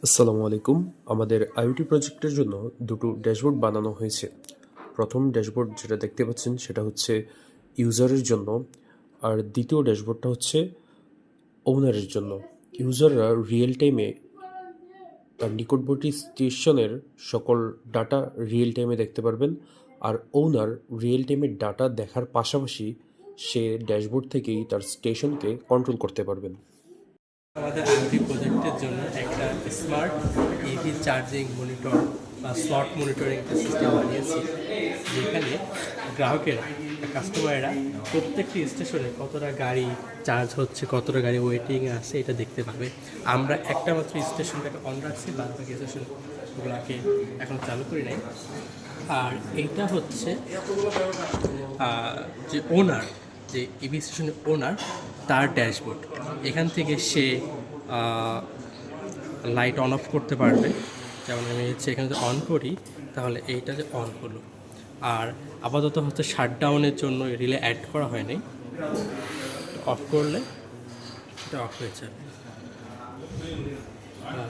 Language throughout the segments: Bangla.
আসসালামু আলাইকুম। আমাদের আইওটি প্রজেক্টের জন্য দুটো ড্যাশবোর্ড বানানো হয়েছে। প্রথম ড্যাশবোর্ড যেটা দেখতে পাচ্ছেন সেটা হচ্ছে ইউজারের জন্য, আর দ্বিতীয় ড্যাশবোর্ডটা হচ্ছে ওনারের জন্য। ইউজাররা রিয়েল টাইমে তার নিকটবর্তী স্টেশনের সকল ডাটা রিয়েল টাইমে দেখতে পারবেন, আর ওনার রিয়েল টাইমে ডাটা দেখার পাশাপাশি সে ড্যাশবোর্ড থেকেই তার স্টেশনকে কন্ট্রোল করতে পারবেন। আমাদের আইওটি প্রজেক্টের জন্য একটা স্মার্ট ইভি চার্জিং মনিটর বা স্লট মনিটরিং একটা সিস্টেম বানিয়েছি, যেখানে গ্রাহকেরা কাস্টমাররা প্রত্যেকটি স্টেশনে কতটা গাড়ি চার্জ হচ্ছে, কতটা গাড়ি ওয়েটিংয়ে আছে এটা দেখতে পাবে। আমরা একটা মাত্র স্টেশনটাকে অন রাখছি, বাদ বাকি স্টেশনগুলোকে এখনও চালু করি নাই। আর এইটা হচ্ছে যে ওনার, যে ইভি স্টেশনের ওনার, তার ড্যাশবোর্ড। এখান থেকে সে লাইট অন অফ করতে পারবে। যেমন আমি হচ্ছে এখানে যদি অন করি তাহলে এইটা যে অন হলো। আর আপাতত হচ্ছে শাটডাউনের জন্য রিলে অ্যাড করা হয়নি, অফ করলে এটা অফ হয়ে যাবে। আর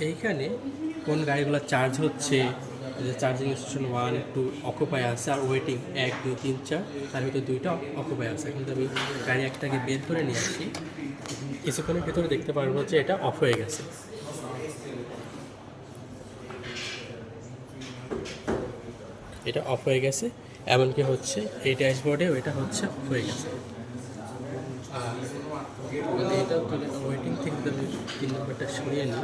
এইখানে কোন গাড়িগুলো চার্জ হচ্ছে, যে চার্জিং স্টেশন 1, 2 অকুপাই আছে, আর ওয়েটিং 1, 2, 3, 4, তার ভিতরে 2টা অকুপাই আছে। কিন্তু আমি গাড়ি একটাকে বের করে নিয়ে আসি, কিছুক্ষণের ভেতরে দেখতে পারবো যে এটা অফ হয়ে গেছে। এটা অফ হয়ে গেছে, এমনকি হচ্ছে এই ড্যাশবোর্ডেও এটা হচ্ছে অফ হয়ে গেছে। আর এটা ওয়েটিং থেকে আমি 3 নম্বরটা সরিয়ে নিই।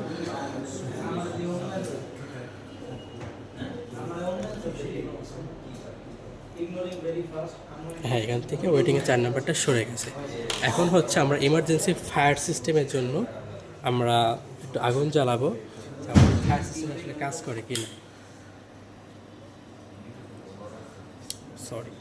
হ্যাঁ, এখান থেকে ওয়েটিংয়ে 4 নাম্বারটা সরে গেছে। এখন হচ্ছে আমরা ইমার্জেন্সি ফায়ার সিস্টেমের জন্য আমরা একটু আগুন জ্বালাবো, আমাদের ফায়ার সিস্টেম আসলে কাজ করে কিনা। সরি।